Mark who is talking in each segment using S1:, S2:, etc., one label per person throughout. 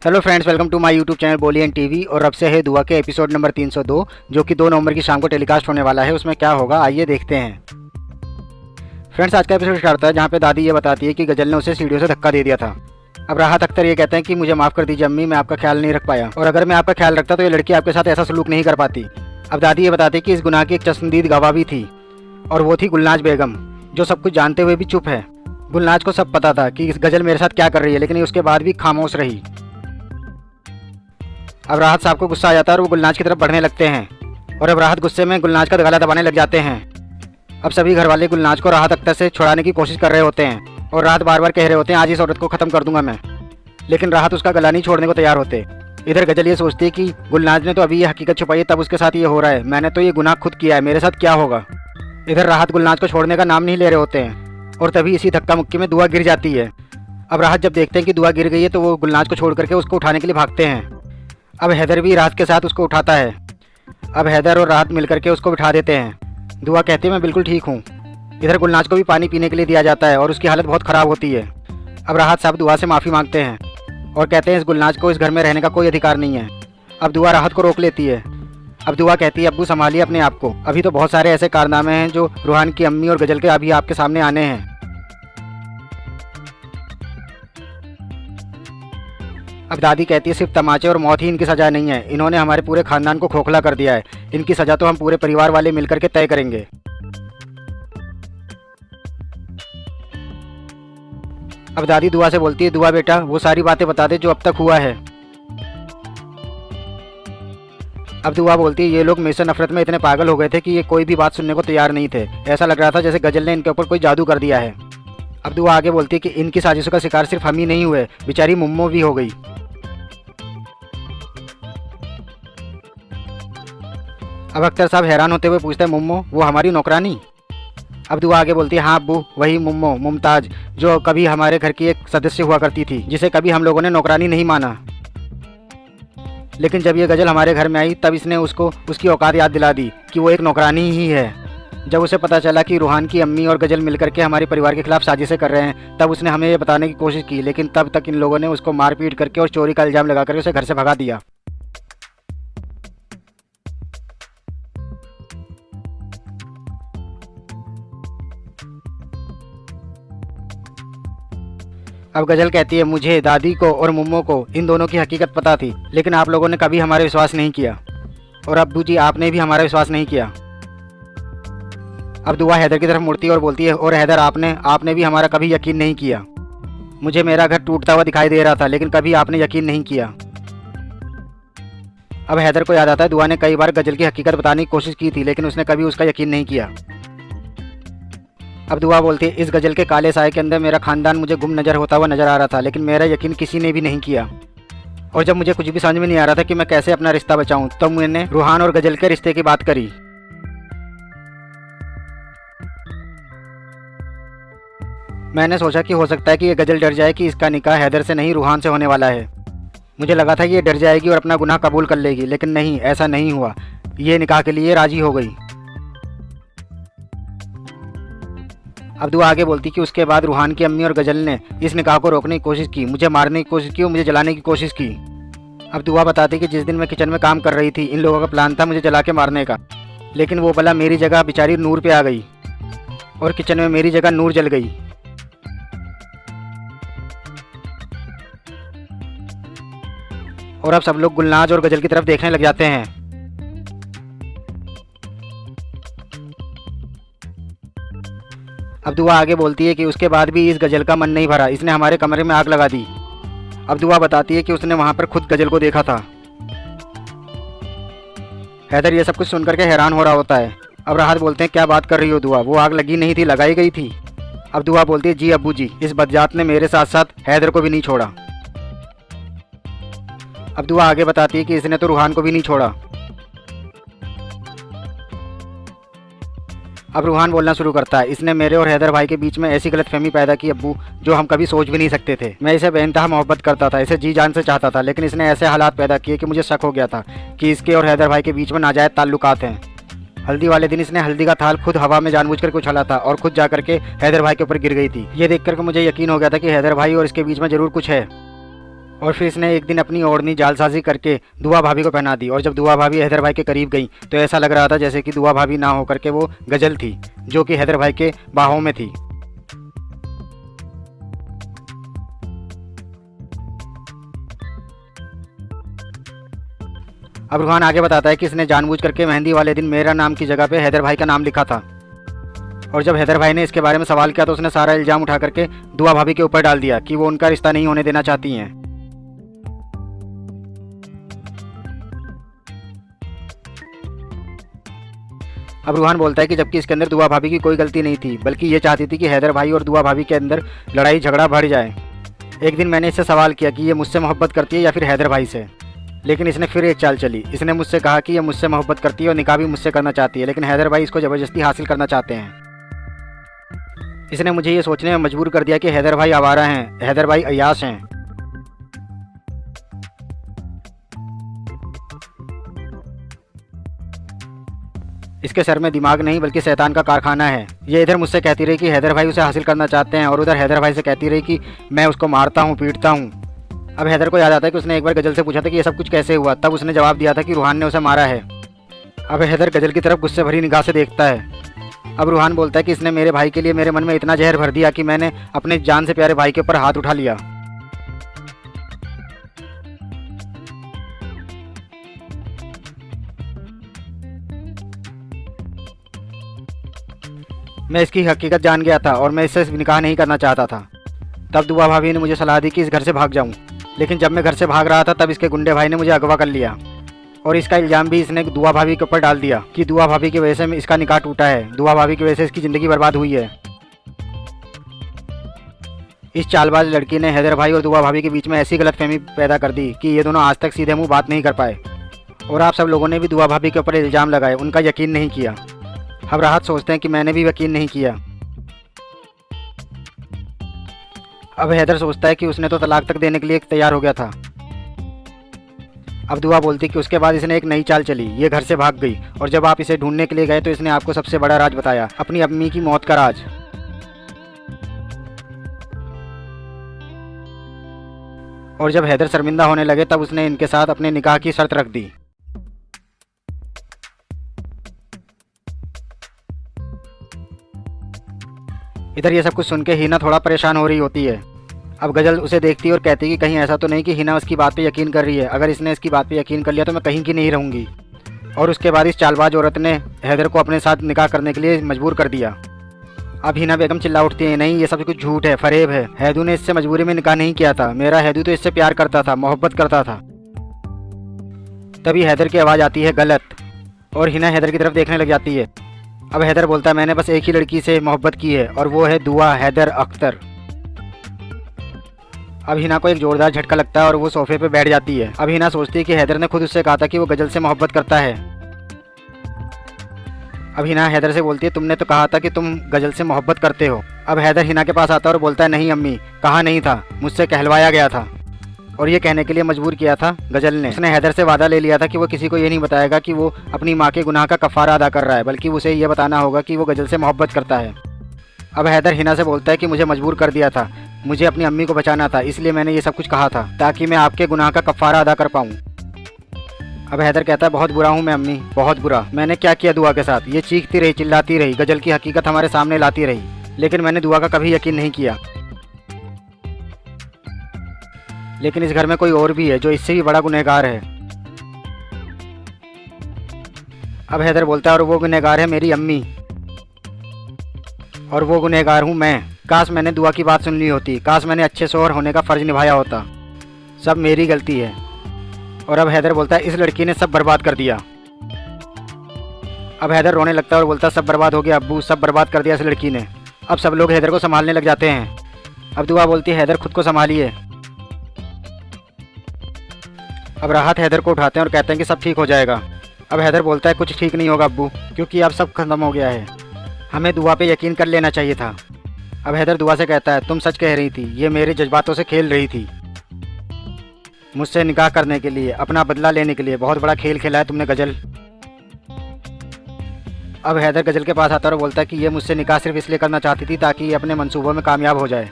S1: Hello friends, welcome to my YouTube channel Boli and TV. और अब से है दुआ के एपिसोड नंबर 302 जो कि 2 नवंबर की शाम को टेलीकास्ट होने वाला है। उसमें क्या होगा आइए देखते हैं। फ्रेंड्स, आज का एपिसोड स्टार्ट होता है जहाँ पे दादी ये बताती है कि गजल ने उसे सीढ़ियों से धक्का दे दिया था। अब राहत अख्तर ये कहते हैं कि मुझे माफ़ कर दीजिए अम्मी, मैं आपका ख्याल नहीं रख पाया, और अगर मैं आपका ख्याल रखता तो ये लड़की आपके साथ ऐसा सलूक नहीं कर पाती। अब दादी ये बताती है कि इस गुनाह की एक चश्मदीद गवाह भी थी और वो थी गुलनाज बेगम, जो सब कुछ जानते हुए भी चुप है। गुलनाज को सब पता था कि इस गजल मेरे साथ क्या कर रही है, लेकिन उसके बाद भी खामोश रही। अब राहत साहब को गुस्सा आ जाता है और वो गुलनाज की तरफ बढ़ने लगते हैं, और अब राहत गुस्से में गुलनाज का गला दबाने लग जाते हैं। अब सभी घर वाले गुलनाज को राहत अख्तर से छुड़ाने की कोशिश कर रहे होते हैं और राहत बार बार कह रहे होते हैं आज इस औरत को ख़त्म कर दूंगा मैं, लेकिन राहत उसका गला नहीं छोड़ने को तैयार होते। इधर गजल ये सोचती है कि गुलनाज ने तो अभी ये हकीकत छुपाई है, तब उसके साथ ये हो रहा है, मैंने तो ये गुनाह खुद किया है, मेरे साथ क्या होगा। इधर राहत गुलनाज को छोड़ने का नाम नहीं ले रहे होते हैं और तभी इसी धक्का मुक्की में दुआ गिर जाती है। अब राहत जब देखते हैं कि दुआ गिर गई है तो वो गुलनाज को छोड़ करके उसको उठाने के लिए भागते हैं। अब हैदर भी राहत के साथ उसको उठाता है। अब हैदर और राहत मिलकर के उसको बिठा देते हैं। दुआ कहती है मैं बिल्कुल ठीक हूँ। इधर गुलनाज को भी पानी पीने के लिए दिया जाता है और उसकी हालत बहुत ख़राब होती है। अब राहत साहब दुआ से माफ़ी मांगते हैं और कहते हैं इस गुलनाज को इस घर में रहने का कोई अधिकार नहीं है। अब दुआ राहत को रोक लेती है। अब दुआ कहती है अब्बू संभालिए अपने आप को, अभी तो बहुत सारे ऐसे कारनामे हैं जो रूहान की अम्मी और गजल के अभी आपके सामने आने हैं। अब दादी कहती है सिर्फ तमाचे और मौत ही इनकी सज़ा नहीं है, इन्होंने हमारे पूरे खानदान को खोखला कर दिया है, इनकी सज़ा तो हम पूरे परिवार वाले मिलकर के तय करेंगे। अब दादी दुआ से बोलती है दुआ बेटा वो सारी बातें बता दे जो अब तक हुआ है। अब दुआ बोलती है ये लोग मेरे से नफरत में इतने पागल हो गए थे कि ये कोई भी बात सुनने को तैयार नहीं थे, ऐसा लग रहा था जैसे गजल ने इनके ऊपर कोई जादू कर दिया है। अब दुआ आगे बोलती है कि इनकी साजिशों का शिकार सिर्फ हम ही नहीं हुए, बेचारी मुम्मो भी हो गई। अब अख्तर साहब हैरान होते हुए पूछते हैं मुम्मो वो हमारी नौकरानी। अब दुआ आगे बोलती है हाँ अब्बू वही मुम्मो मुमताज, जो कभी हमारे घर की एक सदस्य हुआ करती थी, जिसे कभी हम लोगों ने नौकरानी नहीं माना, लेकिन जब ये गजल हमारे घर में आई तब इसने उसको उसकी औकात याद दिला दी कि वो एक नौकरानी ही है। जब उसे पता चला कि रूहान की अम्मी और गजल मिलकर के हमारे परिवार के खिलाफ साजिशें कर रहे हैं तब उसने हमें ये बताने की कोशिश की, लेकिन तब तक इन लोगों ने उसको मारपीट करके और चोरी का इल्ज़ाम लगा करके उसे घर से भगा दिया। अब गजल कहती है मुझे, दादी को और मुम्मो को इन दोनों की हकीकत पता थी, लेकिन आप लोगों ने कभी हमारा विश्वास नहीं किया, और अब्बू जी आपने भी हमारा विश्वास नहीं किया। अब दुआ हैदर की तरफ मुड़ती है और बोलती है और हैदर आपने भी हमारा कभी यकीन नहीं किया। मुझे मेरा घर टूटता हुआ दिखाई दे रहा था, लेकिन कभी आपने यकीन नहीं किया। अब हैदर को याद आता है दुआ ने कई बार गजल की हकीकत बताने की कोशिश की थी, लेकिन उसने कभी उसका यकीन नहीं किया। अब दुआ बोलती है इस गजल के काले साए के अंदर मेरा खानदान मुझे गुम नजर होता हुआ नजर आ रहा था, लेकिन मेरा यकीन किसी ने भी नहीं किया, और जब मुझे कुछ भी समझ में नहीं आ रहा था कि मैं कैसे अपना रिश्ता बचाऊं, तब मैंने रूहान और गजल के रिश्ते की बात करी। मैंने सोचा कि हो सकता है कि ये गजल डर जाए कि इसका निकाह हैदर से नहीं रूहान से होने वाला है। मुझे लगा था कि ये डर जाएगी और अपना गुनाह कबूल कर लेगी, लेकिन नहीं, ऐसा नहीं हुआ, ये निकाह के लिए राजी हो गई। अब दुआ आगे बोलती कि उसके बाद रूहान की अम्मी और गजल ने इस निकाह को रोकने की कोशिश की, मुझे मारने की कोशिश की और मुझे जलाने की कोशिश की। अब दुआ बताती कि जिस दिन मैं किचन में काम कर रही थी इन लोगों का प्लान था मुझे जला के मारने का, लेकिन वो भला मेरी जगह बेचारी नूर पे आ गई और किचन में मेरी जगह नूर जल गई। और अब सब लोग गुलनाज और गजल की तरफ देखने लग जाते हैं। अब दुआ आगे बोलती है कि उसके बाद भी इस गजल का मन नहीं भरा, इसने हमारे कमरे में आग लगा दी। अब दुआ बताती है कि उसने वहां पर खुद गजल को देखा था। हैदर ये सब कुछ सुनकर के हैरान हो रहा होता है। अब राहत बोलते हैं क्या बात कर रही हो दुआ, वो आग लगी नहीं थी, लगाई गई थी। अब दुआ बोलती है जी अब्बू जी, इस बदजात ने मेरे साथ साथ हैदर को भी नहीं छोड़ा। अब दुआ आगे बताती है कि इसने तो रूहान को भी नहीं छोड़ा। अब रूहान बोलना शुरू करता है इसने मेरे और हैदर भाई के बीच में ऐसी गलतफहमी पैदा की अब्बू जो हम कभी सोच भी नहीं सकते थे। मैं इसे बेइंतहा मोहब्बत करता था, इसे जी जान से चाहता था, लेकिन इसने ऐसे हालात पैदा किए कि मुझे शक हो गया था कि इसके और हैदर भाई के बीच में नाजायज़ ताल्लुकात हैं। हल्दी वाले दिन इसने हल्दी का थाल खुद हवा में जानबूझकर के उछाला था और खुद जाकर के हैदर भाई के ऊपर गिर गई थी। ये देख कर मुझे यकीन हो गया था कि हैदर भाई और इसके बीच में ज़रूर कुछ है। और फिर इसने एक दिन अपनी ओढ़नी जालसाजी करके दुआ भाभी को पहना दी। और जब दुआ भाभी हैदर भाई के करीब गई तो ऐसा लग रहा था जैसे कि दुआ भाभी ना होकर के वो गजल थी, जो कि हैदर भाई के बाहों में थी। अब रूहान आगे बताता है कि इसने जानबूझ करके मेहंदी वाले दिन मेरा नाम की जगह पे हैदर भाई का नाम लिखा था। और जब हैदर भाई ने इसके बारे में सवाल किया तो उसने सारा इल्जाम उठा करके दुआ भाभी के ऊपर डाल दिया कि वो उनका रिश्ता नहीं होने देना चाहती हैं। अब रूहान बोलता है कि जबकि इसके अंदर दुआ भाभी की कोई गलती नहीं थी, बल्कि ये चाहती थी कि हैदर भाई और दुआ भाभी के अंदर लड़ाई झगड़ा बढ़ जाए। एक दिन मैंने इससे सवाल किया कि ये मुझसे मोहब्बत करती है या फिर हैदर भाई से, लेकिन इसने फिर एक चाल चली। इसने मुझसे कहा कि ये मुझसे मोहब्बत करती है और निकाह भी मुझसे करना चाहती है, लेकिन हैदर भाई इसको ज़बरदस्ती हासिल करना चाहते हैं। इसने मुझे ये सोचने में मजबूर कर दिया कि हैदर भाई आवारा हैं, हैदर भाई अय्याश हैं। इसके सर में दिमाग नहीं बल्कि शैतान का कारखाना है। ये इधर मुझसे कहती रही कि हैदर भाई उसे हासिल करना चाहते हैं और उधर हैदर भाई से कहती रही कि मैं उसको मारता हूँ, पीटता हूँ। अब हैदर को याद आता है कि उसने एक बार गजल से पूछा था कि ये सब कुछ कैसे हुआ। तब उसने जवाब दिया था कि रूहान ने उसे मारा है। अब हैदर गजल की तरफ गुस्से भरी निगाह से देखता है। अब रूहान बोलता है कि इसने मेरे भाई के लिए मेरे मन में इतना जहर भर दिया कि मैंने अपने जान से प्यारे भाई के ऊपर हाथ उठा लिया। मैं इसकी हकीकत जान गया था और मैं इससे निकाह नहीं करना चाहता था। तब दुआ भाभी ने मुझे सलाह दी कि इस घर से भाग जाऊं, लेकिन जब मैं घर से भाग रहा था तब इसके गुंडे भाई ने मुझे अगवा कर लिया और इसका इल्ज़ाम भी इसने दुआ भाभी के ऊपर डाल दिया कि दुआ भाभी की वजह से इसका निकाह टूटा है, दुआ भाभी की वजह से इसकी ज़िंदगी बर्बाद हुई है। इस चालबाज लड़की ने हैदर भाई और दुआ भाभी के बीच में ऐसी गलतफहमी पैदा कर दी कि ये दोनों आज तक सीधे मुंह बात नहीं कर पाए। और आप सब लोगों ने भी दुआ भाभी के ऊपर इल्ज़ाम लगाए, उनका यकीन नहीं किया। अब राहत सोचते हैं कि मैंने भी यकीन नहीं किया। अब हैदर सोचता है कि उसने तो तलाक तक देने के लिए तैयार हो गया था। अब दुआ बोलती कि उसके बाद इसने एक नई चाल चली, ये घर से भाग गई और जब आप इसे ढूंढने के लिए गए तो इसने आपको सबसे बड़ा राज बताया, अपनी अम्मी की मौत का राज। और जब हैदर शर्मिंदा होने लगे तब उसने इनके साथ अपने निकाह की शर्त रख दी। इधर ये सब कुछ सुन के हिना थोड़ा परेशान हो रही होती है। अब गजल उसे देखती है और कहती है कि कहीं ऐसा तो नहीं कि हिना उसकी बात पे यकीन कर रही है। अगर इसने इसकी बात पे यकीन कर लिया तो मैं कहीं की नहीं रहूँगी। और उसके बाद इस चालबाज औरत ने हैदर को अपने साथ निकाह करने के लिए मजबूर कर दिया। अब हिना बेगम चिल्ला उठती है, नहीं ये सब कुछ झूठ है, फरेब है। हैदू ने इससे मजबूरी में निकाह नहीं किया था, मेरा हैदू तो इससे प्यार करता था, मोहब्बत करता था। तभी हैदर की आवाज़ आती है गलत और हिना हैदर की तरफ देखने लग जाती है। अब हैदर बोलता है मैंने बस एक ही लड़की से मोहब्बत की है और वो है दुआ हैदर अख्तर। अब हिना को एक जोरदार झटका लगता है और वो सोफे पे बैठ जाती है। अब हिना सोचती है कि हैदर ने खुद उससे कहा था कि वो गजल से मोहब्बत करता है। अब हिना हैदर से बोलती है तुमने तो कहा था कि तुम गजल से मोहब्बत करते हो। अब हैदर हिना के पास आता है और बोलता है नहीं अम्मी, कहा नहीं था, मुझसे कहलवाया गया था। और ये कहने के लिए मजबूर किया था गजल ने। उसने हैदर से वादा ले लिया था कि वो किसी को ये नहीं बताएगा कि वो अपनी माँ के गुनाह का कफ़ारा अदा कर रहा है, बल्कि उसे ये बताना होगा कि वो गजल से मोहब्बत करता है। अब हैदर हिना से बोलता है कि मुझे मजबूर कर दिया था, मुझे अपनी अम्मी को बचाना था, इसलिए मैंने ये सब कुछ कहा था ताकि मैं आपके गुनाह का कफ़ारा अदा कर पाऊँ। अब हैदर कहता है बहुत बुरा हूँ मैं अम्मी, बहुत बुरा। मैंने क्या किया दुआ के साथ? ये चीखती रही, चिल्लाती रही, गजल की हकीकत हमारे सामने लाती रही, लेकिन मैंने दुआ का कभी यकीन नहीं किया। लेकिन इस घर में कोई और भी है जो इससे भी बड़ा गुनहगार है। अब हैदर बोलता है और वो गुनहगार है मेरी अम्मी और वो गुनहगार हूँ मैं। काश मैंने दुआ की बात सुन ली होती, काश मैंने अच्छे शोहर होने का फ़र्ज निभाया होता, सब मेरी गलती है। और अब हैदर बोलता है इस लड़की ने सब बर्बाद कर दिया। अब हैदर रोने लगता है और बोलता है सब बर्बाद हो गया अब्बू, सब बर्बाद कर दिया इस लड़की ने। अब सब लोग हैदर को संभालने लग जाते हैं। अब दुआ बोलती है हैदर खुद को संभालिए। अब राहत हैदर को उठाते हैं और कहते हैं कि सब ठीक हो जाएगा। अब हैदर बोलता है कुछ ठीक नहीं होगा अब्बू, क्योंकि अब सब खत्म हो गया है, हमें दुआ पे यकीन कर लेना चाहिए था। अब हैदर दुआ से कहता है तुम सच कह रही थी, ये मेरे जज्बातों से खेल रही थी, मुझसे निकाह करने के लिए, अपना बदला लेने के लिए बहुत बड़ा खेल खेला है तुमने गजल। अब हैदर गजल के पास आता है और बोलता है कि ये मुझसे निकाह सिर्फ इसलिए करना चाहती थी ताकि ये अपने मंसूबों में कामयाब हो जाए।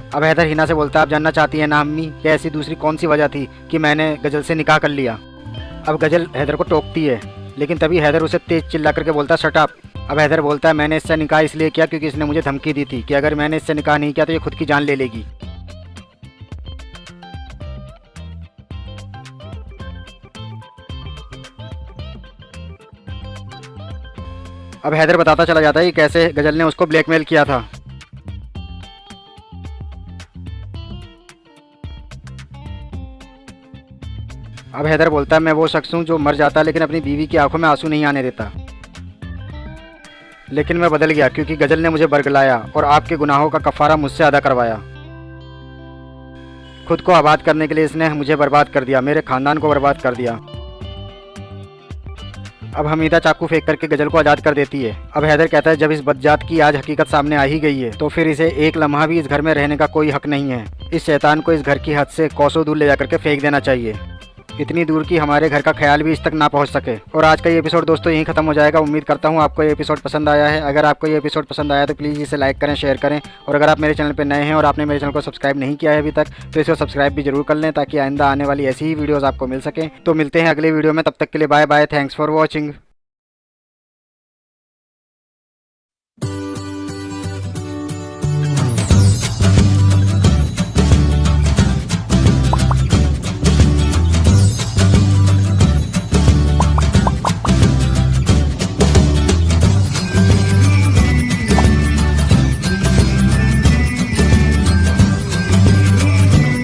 S1: अब हैदर हिना से बोलता है, आप जानना चाहती हैं ना अम्मी कि ऐसी दूसरी कौन सी वजह थी कि मैंने गजल से निकाह कर लिया। अब गजल हैदर को टोकती है, लेकिन तभी हैदर उसे तेज चिल्ला करके बोलता है, शट अप। अब हैदर बोलता है, मैंने इससे निकाह इसलिए किया क्योंकि इसने मुझे धमकी दी थी कि अगर मैंने इससे निकाह नहीं किया तो ये खुद की जान ले लेगी। अब हैदर बताता चला जाता है कि कैसे गजल ने उसको ब्लैकमेल किया था। अब हैदर बोलता है, मैं वो शख्स हूँ जो मर जाता लेकिन अपनी बीवी की आंखों में आंसू नहीं आने देता, लेकिन मैं बदल गया क्योंकि गजल ने मुझे बरगलाया और आपके गुनाहों का कफारा मुझसे अदा करवाया। खुद को आबाद करने के लिए इसने मुझे बर्बाद कर दिया, मेरे खानदान को बर्बाद कर दिया। अब हमीदा चाकू फेंक करके गजल को आज़ाद कर देती है। अब हैदर कहता है, जब इस बदजात की आज हकीकत सामने आ ही गई है तो फिर इसे एक लम्हा भी इस घर में रहने का कोई हक नहीं है। इस शैतान को इस घर की हद से कोसों दूर ले जाकर के फेंक देना चाहिए, इतनी दूर की हमारे घर का ख्याल भी इस तक ना पहुंच सके। और आज का ये एपिसोड दोस्तों यहीं खत्म हो जाएगा। उम्मीद करता हूं आपको ये एपिसोड पसंद आया है। अगर आपको ये एपिसोड पसंद आया तो प्लीज़ इसे लाइक करें, शेयर करें। और अगर आप मेरे चैनल पर नए हैं और आपने मेरे चैनल को सब्सक्राइब नहीं किया है अभी तक तो इसे सब्सक्राइब भी जरूर कर लें ताकि आइंदा आने वाली ऐसी ही वीडियोज़ आपको मिल सकें। तो मिलते हैं अगले वीडियो में, तब तक के लिए bye bye, thanks for watching.